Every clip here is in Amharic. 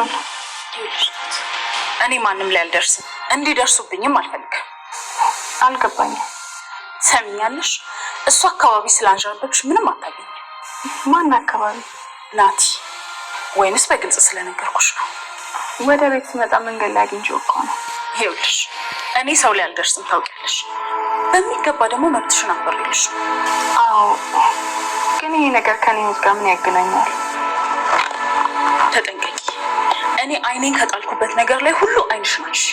ምኑን? እኔ ማንም ላይ አልደርስም፣ እንዲደርሱብኝም አልፈልግም። አልገባኝም። ሰሚኛለሽ? እሱ አካባቢ ስላንዣበብሽ ምንም አታገኝም። ማን አካባቢ? ናቲ። ወይንስ በግልጽ ስለነገርኩሽ ነው? ወደ ቤት ስመጣ መንገድ ላይ አግኝቼው እኮ ነው። ይኸውልሽ እኔ ሰው ላይ አልደርስም ታውቂያለሽ። በሚገባ ደግሞ መብትሽን አክብሬልሽ። አዎ፣ ግን ይሄ ነገር ከኔ ህይወት ጋር ምን ያገናኛል? ተጠንቀቂ። እኔ አይኔን ከጣልኩበት ነገር ላይ ሁሉ አይንሽ ናሽ።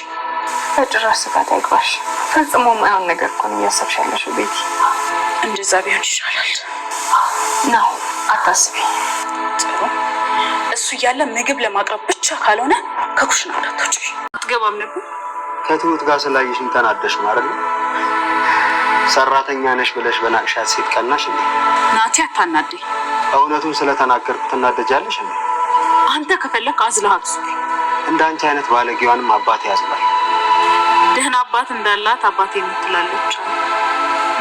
በጭራሽ ስጋት አይግባሽ። ፈጽሞ የማይሆን ነገር እኮ ነው እያሰብሽ ያለሽው ቤቲ። እንደዛ ቢሆን ይሻላል ነው። አታስቢ። ጥሩ። እሱ እያለ ምግብ ለማቅረብ ብቻ ካልሆነ ከኩሽና እንዳትወጪ። አትገባም ነበር? ከትሁት ጋር ስላየሽኝ ተናደሽ ነው አይደል? ሰራተኛ ነሽ ብለሽ በናቅሻት ሴት ቀናሽ እንዴ? ናቲ አታናደኝ። እውነቱን ስለተናገርኩ ትናደጃለሽ እንዴ? አንተ ከፈለክ አዝለሃት ሱሪ። እንዳንቺ አይነት ባለጌዋንም አባቴ ያዝላል። ደህና አባት እንዳላት አባቴ የምትላለች።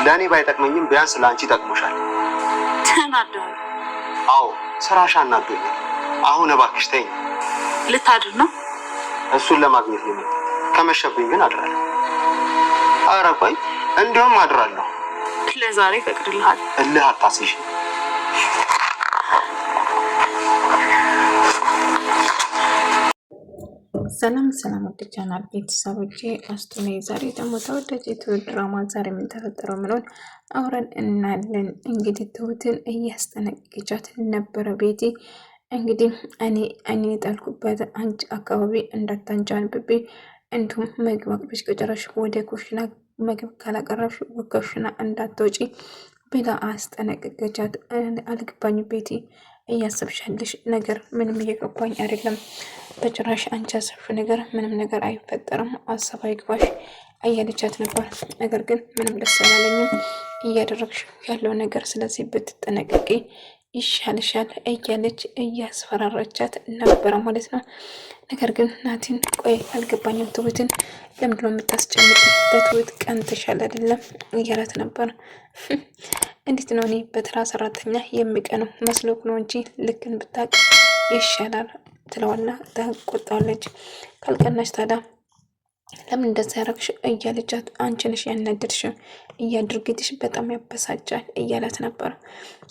ለእኔ ባይጠቅመኝም ቢያንስ ለአንቺ ጠቅሞሻል። ተናደሃል? አዎ፣ ስራሽ አናዶኛል። አሁን እባክሽ ተይኝ። ልታድር ነው? እሱን ለማግኘት ነው። ከመሸብኝ ግን አድራለሁ። ኧረ ቆይ እንዲሁም አድራለሁ። ለዛሬ ፈቅድልሃል። እልህ አታስይሽ። ሰላም ሰላም፣ ወደ ቻናል ቤተሰቦቼ አስቱ ነኝ። ዛሬ ደግሞ ተወዳጅ የትሁት ድራማ ዛሬ ምን ተፈጠረው ምለውን አውረን እናያለን። እንግዲህ ትሁትን እያስጠነቀቀቻት ነበረ ቤቲ። እንግዲህ እኔ የጣልኩበት አንቺ አካባቢ እንዳታንጃንብቤ፣ እንዲሁም ምግብ አቅርበሽ ከጨረሽ ወደ ኩሽና፣ ምግብ ካላቀረብሽ ኩሽና እንዳትወጪ ብላ አስጠነቀቀቻት። አልገባኝ ቤቲ፣ እያሰብሻለሽ ነገር ምንም እየገባኝ አይደለም። በጭራሽ አንቺ ያሰብሽ ነገር ምንም ነገር አይፈጠርም፣ አሰብ አይግባሽ እያለቻት ነበር። ነገር ግን ምንም ደስ አላለኝም እያደረግሽ ያለው ነገር፣ ስለዚህ ብትጠነቀቂ ይሻልሻል እያለች እያስፈራራቻት ነበረ ማለት ነው። ነገር ግን ናቲን ቆይ አልገባኝም፣ ትሁትን ለምንድነው የምታስጨንቅ? በትሁት ቀን ተሻለ አይደለም እያላት ነበር። እንዴት ነው እኔ በተራ ሰራተኛ የሚቀነው መስሎክ ነው እንጂ ልክን ብታቅ ይሻላል ትለዋና ተቆጣለች። ካልቀናች ታዲያ ለምን እንደዛ ያረግሽ እያለቻት፣ አንቺ ነሽ ያናደድሽ፣ እያድርግትሽ በጣም ያበሳጫል እያላት ነበር።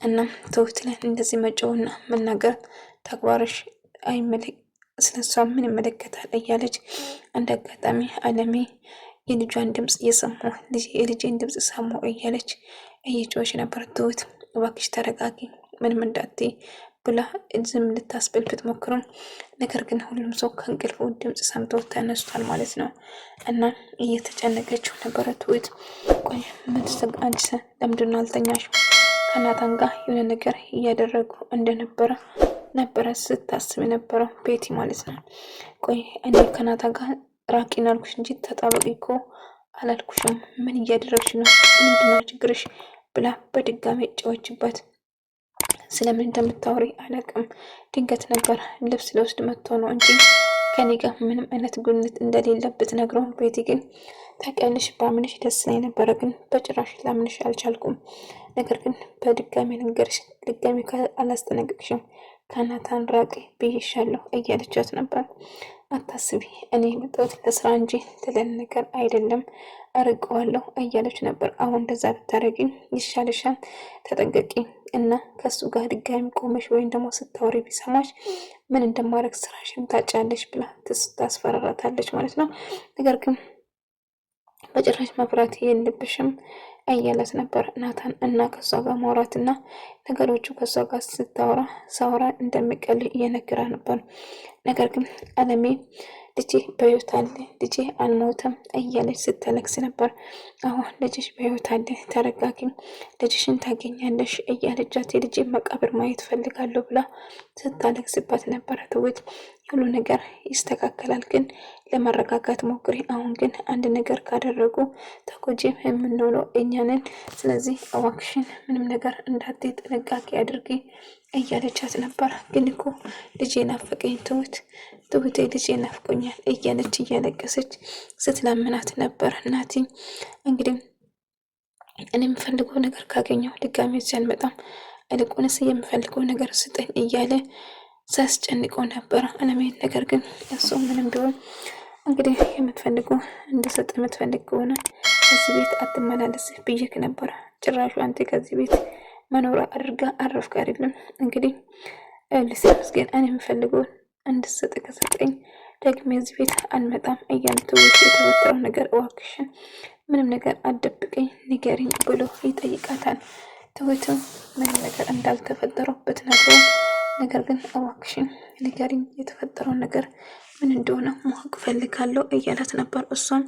እናም ትሁት ላይ እንደዚህ መጮውና መናገር ተግባርሽ አይመለክ ስለሷ ምን ይመለከታል እያለች እንደ አጋጣሚ አለሜ የልጇን ድምፅ እየሰማሁ የልጄን ድምፅ ሰማሁ እያለች እየጮች ነበር። ትሁት እባክሽ ተረጋጊ፣ ምንም እንዳትይ ብላ ዝም ልታስብል ብትሞክርም ነገር ግን ሁሉም ሰው ከእንቅልፉ ድምፅ ሰምቶ ተነስቷል ማለት ነው። እና እየተጨነቀችው ነበረ ትሁት። ቆይ አንቺ ለምንድን ነው አልተኛሽም? ከናታን ጋር የሆነ ነገር እያደረጉ ነበረ ስታስብ የነበረው ቤቲ ማለት ነው። ቆይ እኔ ከናታን ጋር ራቂን አልኩሽ እንጂ ተጣበቂ እኮ አላልኩሽም። ምን እያደረግሽ ነው? ምንድነው ችግርሽ? ብላ በድጋሚ ጨዋችበት። ስለምን እንደምታወሪ አላውቅም። ድንገት ነበር ልብስ ለውስድ መጥቶ ነው እንጂ ከኔ ጋር ምንም አይነት ግንኙነት እንደሌለበት ነግረው። ቤቲ ግን ታውቂያለሽ፣ ባምንሽ ደስ ላይ ነበረ፣ ግን በጭራሽ ላምንሽ አልቻልኩም። ነገር ግን በድጋሚ ልንገርሽ፣ ድጋሚ አላስጠነቅቅሽም፣ ከናታን ራቂ ብዬሻለሁ እያለቻት ነበር። አታስቢ፣ እኔ የመጣሁት ለስራ እንጂ ለሌላ ነገር አይደለም፣ አርቀዋለሁ እያለች ነበር። አሁን እንደዛ ብታረጊ ይሻልሻል፣ ተጠንቀቂ እና ከሱ ጋር ድጋሚ ቆመሽ ወይም ደግሞ ስታወሪ ቢሰማሽ ምን እንደማድረግ ስራሽን ታጫለሽ ብላ ታስፈራራታለች ማለት ነው። ነገር ግን በጭራሽ መፍራት የለብሽም እያለት ነበር ናታን። እና ከሷ ጋር ማውራት እና ነገሮቹ ከሷ ጋር ሳወራ እንደሚቀል እየነገራ ነበር። ነገር ግን አለሜ ልጄ በህይወት አለ፣ ልጄ አልሞተም እያለች ስትለቅስ ነበር። አሁን ልጅሽ በህይወት አለ፣ ተረጋጊ፣ ልጅሽን ታገኛለሽ እያለቻት የልጄ መቃብር ማየት ፈልጋለሁ ብላ ስታለቅስባት ነበረ። ትሁት ሁሉ ነገር ይስተካከላል፣ ግን ለመረጋጋት ሞክሪ። አሁን ግን አንድ ነገር ካደረጉ ተጎጂም የምንሆነው እኛንን። ስለዚህ እባክሽን ምንም ነገር እንዳትይ ጥንቃቄ አድርጊ እያለቻት ነበር። ግን እኮ ልጄ ናፈቀኝ ትሁቴ ልጄ ናፍቆኛል እያለች እያለቀሰች ስትለምናት ነበር። እናቲ እንግዲህ እኔ የምፈልገው ነገር ካገኘው ድጋሚ እዚህ አልመጣም፣ ይልቁንስ የምፈልገው ነገር ስጠኝ እያለ ሳስጨንቀው ነበር አለሜን። ነገር ግን እሱ ምንም ቢሆን እንግዲህ የምትፈልገው እንድሰጥ የምትፈልግ ከሆነ እዚህ ቤት አትመላለስ ብዬክ ነበር። ጭራሹ አንተ ከዚህ ቤት መኖር አድርጋ አረፍክ አይደለም። እንግዲህ ልስመስገን እኔ የምፈልገውን እንድሰጥ ከሰጠኝ ደግሞ እዚህ ቤት አልመጣም እያልኩ የተወጠረው ነገር እዋክሽን ምንም ነገር አደብቀኝ ንገሪኝ ብሎ ይጠይቃታል። ትሁትም ምንም ነገር እንዳልተፈጠረው ብትነግረው ነገር ግን እዋክሽን ንገሪኝ የተፈጠረው ነገር ምን እንደሆነ ማወቅ ፈልጋለሁ እያላት ነበር። እሷም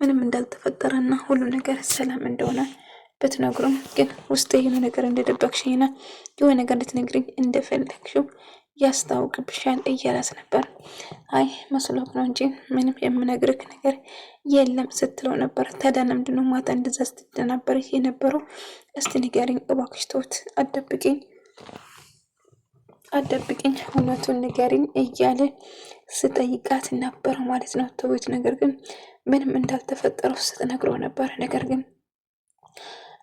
ምንም እንዳልተፈጠረና ሁሉ ነገር ሰላም እንደሆነ ብትነግሩም ግን ውስጥ የሆነ ነገር እንደደበቅሽኝና የሆነ ነገር ልትነግሪኝ እንደፈለግሽው ያስታውቅብሻል እያላት ነበር። አይ መስሎክ ነው እንጂ ምንም የምነግርህ ነገር የለም ስትለው ነበር። ታዲያ ለምንድነው ማታ እንደዛ ስትደናበር የነበረው? እስቲ ንገሪኝ እባክሽ ትሁት አደብቅኝ እውነቱን ንገሪኝ እያለ ስጠይቃት ነበር ማለት ነው ትሁት። ነገር ግን ምንም እንዳልተፈጠረው ስትነግረው ነበር። ነገር ግን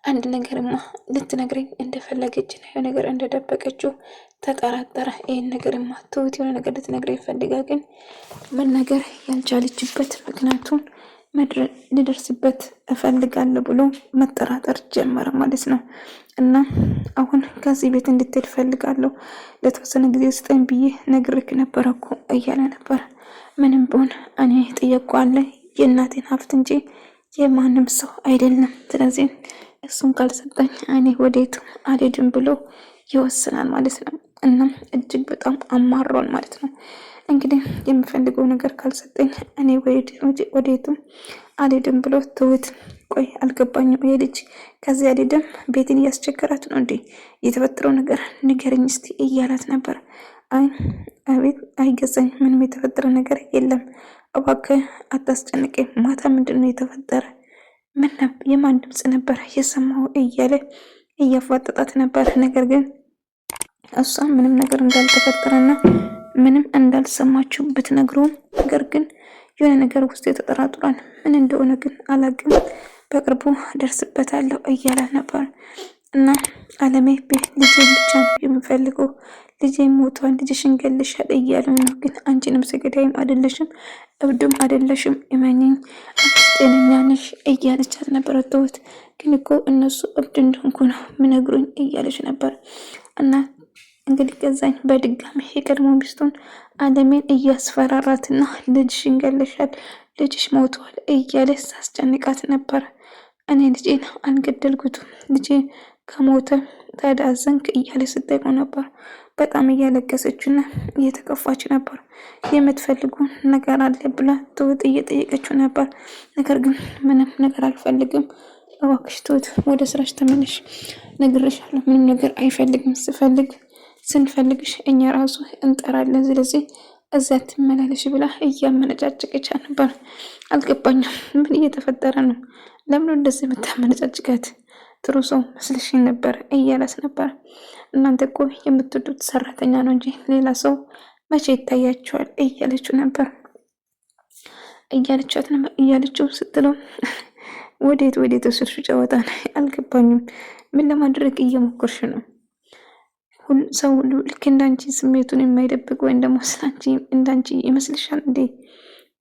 አንድ ነገርማ ልትነግረኝ እንደፈለገች ነው ነገር እንደደበቀችው ተጠራጠረ። ይሄን ነገርማ ትሁት የሆነ ነገር ልትነግረኝ ይፈልጋ ግን መናገር ያልቻለችበት ምክንያቱም ልደርስበት እፈልጋለሁ ብሎ መጠራጠር ጀመረ ማለት ነው። እና አሁን ከዚህ ቤት እንድትሄድ እፈልጋለሁ ለተወሰነ ጊዜ ስጠኝ ብዬ ነግሬክ ነበረ እኮ እያለ ነበር። ምንም ቢሆን እኔ ጥየቋለ የእናቴን ሀብት እንጂ የማንም ሰው አይደለም። ስለዚህ እሱን ካልሰጠኝ እኔ ወዴትም አልሄድም ብሎ ይወስናል ማለት ነው። እናም እጅግ በጣም አማሯል ማለት ነው። እንግዲህ የምፈልገው ነገር ካልሰጠኝ እኔ ወዴትም አልሄድም ብሎ ትሁት ቆይ አልገባኝም፣ ይሄ ልጅ ከዚህ አልሄድም ቤትን እያስቸገራት ነው እንዴ? የተፈጠረው ነገር ንገረኝ እስቲ እያላት ነበር። አቤት አይገዛኝ፣ ምንም የተፈጠረ ነገር የለም እባክህ አታስጨንቀኝ። ማታ ምንድን ነው የተፈጠረ? የማን ድምፅ ነበር የሰማው? እያለ እያፋጠጣት ነበር። ነገር ግን እሷ ምንም ነገር እንዳልተፈጠረና ምንም እንዳልሰማችው ብትነግረውም ነገር ግን የሆነ ነገር ውስጥ የተጠራጥሯል። ምን እንደሆነ ግን አላውቅም፣ በቅርቡ ደርስበታለሁ እያላት ነበር። እና አለሜ ልጄን ብቻ ነው የምፈልገው፣ ልጄ ሞቷል፣ ልጅሽን ገልሻል እያለ ነው። ግን አንቺንም ስገዳይም አይደለሽም እብድም አይደለሽም፣ እመኚኝ አንቺ ጤነኛ ነሽ እያለቻት ነበር ትሁት። ግን እኮ እነሱ እብድ እንደሆንኩ ነው ምነግሩኝ እያለች ነበር። እና እንግዲህ ገዛኝ በድጋሚ የቀድሞ ሚስቱን አለሜን እያስፈራራትና ልጅሽን ገለሻል፣ ልጅሽ ሞቷል እያለ ሳስጨንቃት ነበር። እኔ ልጄን አልገደልኩትም፣ ልጄ ከሞተ ተዳዘንክ እያለ ስጠይቀው ነበር። በጣም እያለቀሰችና እየተከፋች ነበር። የምትፈልጉን ነገር አለ ብላ ትሁት እየጠየቀችው ነበር። ነገር ግን ምንም ነገር አልፈልግም፣ እባክሽ ትሁት ወደ ስራሽ ተመለሽ፣ ነግሬሻለሁ፣ ምንም ነገር አይፈልግም፣ ስንፈልግሽ እኛ ራሱ እንጠራለን፣ ስለዚህ እዛ ትመላለሽ ብላ እያመነጫጭቀቻ ነበር። አልገባኝም፣ ምን እየተፈጠረ ነው? ለምን እንደዚህ የምታመነጫጭቃት? ጥሩ ሰው መስልሽኝ ነበር እያላት ነበር። እናንተ እኮ የምትወዱት ሰራተኛ ነው እንጂ ሌላ ሰው መቼ ይታያቸዋል እያለችው ነበር እያለችው ስትለው ወዴት ወስድሽ ጨዋታ ነው? አልገባኝም፣ ምን ለማድረግ እየሞከርሽ ነው? ሰው ሁሉ ልክ እንዳንቺ ስሜቱን የማይደብቅ ወይም ደግሞ ስላንቺ እንዳንቺ ይመስልሻል እንዴ?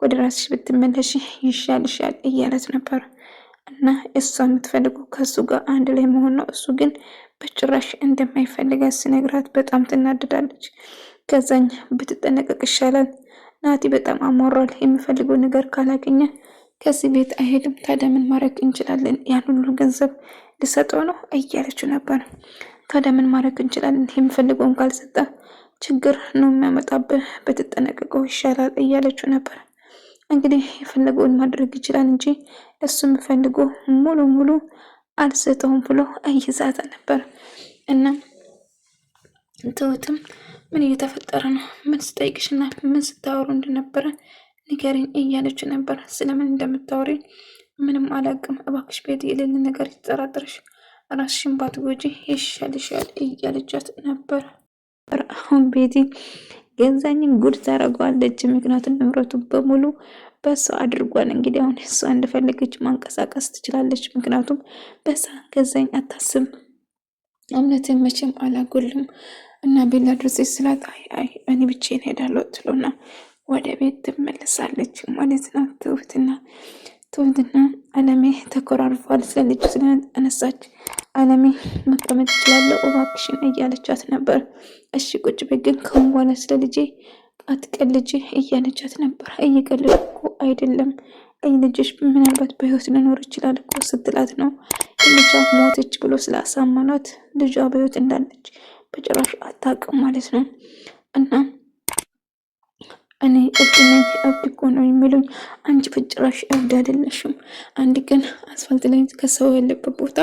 ወደ ራስሽ ብትመለሽ ይሻልሻል እያለት ነበር። እና እሷ የምትፈልገው ከሱ ጋር አንድ ላይ መሆን ነው። እሱ ግን በጭራሽ እንደማይፈልጋት ሲነግራት በጣም ትናደዳለች። ከዛኝ ብትጠነቀቅ ይሻላል፣ ናቲ በጣም አሟሯል፣ የሚፈልገው ነገር ካላገኘ ከዚህ ቤት አይሄድም። ታዲያ ምን ማድረግ እንችላለን? ያን ሁሉ ገንዘብ ልሰጠው ነው እያለችው ነበር። ታዲያ ምን ማድረግ እንችላለን? የሚፈልገውን ካልሰጠ ችግር ነው የሚያመጣብህ፣ ብትጠነቀቀው ይሻላል እያለችው ነበር። እንግዲህ የፈለገውን ማድረግ ይችላል እንጂ እሱ የምፈልገው ሙሉ አልሰጠውም ብሎ እይዛት ነበር። እና ትሁትም ምን እየተፈጠረ ነው? ምን ስጠይቅሽና ምን ስታወሩ እንደነበረ ንገሪኝ እያለች ነበር። ስለምን እንደምታወሪ ምንም አላውቅም፣ እባክሽ ቤት የሌለ ነገር ይጠራጥርሽ፣ ራስሽን ባትጎጂ ይሻልሻል እያለቻት ነበር። አሁን ቤቲ ገዛኝን ጉድ ታደርገዋለች። ምክንያቱም ንብረቱ በሙሉ በሷ አድርጓል። እንግዲህ አሁን እሷ እንደፈለገች ማንቀሳቀስ ትችላለች። ምክንያቱም በሳ ገዛኝ አታስብ፣ እምነትን መቼም አላጎልም፣ እና ቤላ ድረስ ስላት አይ እኔ ብቻዬን እሄዳለሁ ትሎና ወደ ቤት ትመለሳለች ማለት ነው። ትሁትና አለሜ ተኮራርፏል። ስለ ልጁ ስለአነሳች አለሜ መቀመጥ እችላለሁ እባክሽን እያለቻት ነበር። እሺ ቁጭ በይ ግን ከአሁን በኋላ ስለ ልጄ አትቀልጂ እያለቻት ነበር። እየቀለድኩ አይደለም ልጅሽ ምናልባት በህይወት ሊኖር ይችላል እኮ ስትላት ነው። ልጇ ሞተች ብሎ ስላሳመኗት ልጇ በህይወት እንዳለች በጭራሽ አታውቅም ማለት ነው። እና እኔ እብድ ነኝ እብድ እኮ ነው የሚሉኝ፣ አንቺ በጭራሽ እብድ አይደለሽም። አንድ ቀን አስፋልት ላይ ከሰው ያለበት ቦታ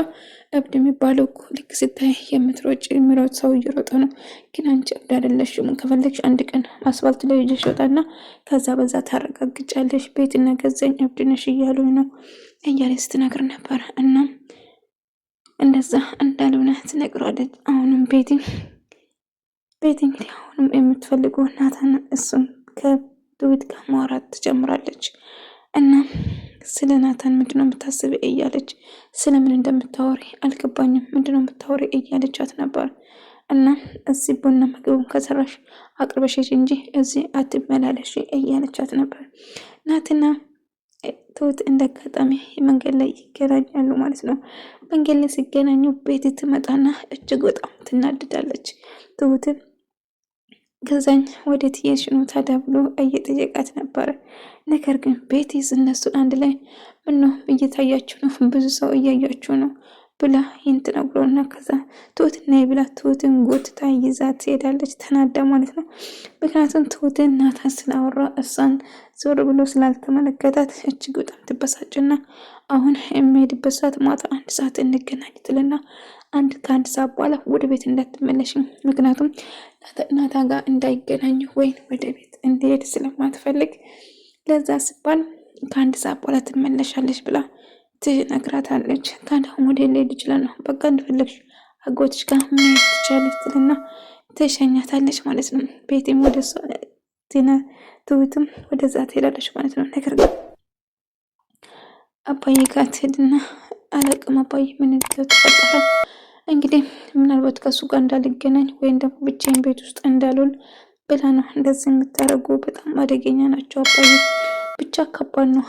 እብድ የሚባለው እኮ ልክ ስታይ የምትሮጭ የሚሮጥ ሰው እየሮጠ ነው። ግን አንቺ እብድ አይደለሽም። ከፈለግሽ አንድ ቀን አስፋልት ላይ ይዘሽ ወጣና ከዛ በዛ ታረጋግጫለሽ። ቤትና ገዛኝ እብድ ነሽ እያሉኝ ነው እያለ ስትነግር ነበር። እና እንደዛ እንዳልሆነ ትነግረዋለች። አሁንም ቤት እንግዲህ አሁንም የምትፈልገው ናታን እሱን ከትሁት ጋር ማውራት ትጀምራለች። እና ስለ ናታን ምንድነው የምታስብ እያለች ስለምን እንደምታወሪ አልገባኝም፣ ምንድነው የምታወሪ እያለቻት ነበር። እና እዚህ ቡና ምግቡን ከሰራሽ አቅርበሽ እንጂ እዚህ አትመላለሽ እያለቻት ነበር። ናትና ትሁት እንዳጋጣሚ መንገድ ላይ ይገናኛሉ ማለት ነው። መንገድ ላይ ሲገናኙ ቤት ትመጣና እጅግ በጣም ትናድዳለች። ትሁትን ገዛኝ ወዴት እየሄድሽ ነው ታዲያ ብሎ እየጠየቃት ነበረ። ነገር ግን ቤቲስ እነሱን አንድ ላይ ምነው እየታያችሁ ነው፣ ብዙ ሰው እያያችሁ ነው ብላ ይህን ትነግረውና ከዛ ትሁት ነይ ብላ ትሁትን ጎትታ ይዛት ትሄዳለች፣ ተናዳ ማለት ነው። ምክንያቱም ትሁትን ናታን ስላወራ እሷን ዞር ብሎ ስላልተመለከታት እጅግ በጣም ትበሳጭና አሁን የሚሄድበት ሰዓት ማታ 1 ሰዓት እንገናኝ ትልና ከአንድ ሰዓት በኋላ ወደ ቤት እንዳትመለሽ፣ ምክንያቱም ናታን ጋር እንዳይገናኝ ወይም ወደ ቤት እንዲሄድ ስለማትፈልግ ለዛ ሲባል ከ1 ሰዓት በኋላ ትመለሻለች ብላ ትነግራታለች። ታዲያ ወደ ሌላ ይችላል ነው በቃ እንደፈለግሽ አጎትሽ ጋር ምን ትቻለች ትልና ትሸኛታለች ማለት ነው። ቤቴም ወደ እሷ ትሁትም ወደዛ ትሄዳለች ማለት ነው። ነገር ግን አባዬ ጋር ትሄድና አላቅም አባዬ ምን ተፈጠረ እንግዲህ ምናልባት ከሱ ጋር እንዳልገናኝ ወይም ደግሞ ብቻዬን ቤት ውስጥ እንዳልውል ብላ ነው እንደዚህ የምታደርጉ። በጣም አደገኛ ናቸው አባዬ፣ ብቻ ከባድ ነው።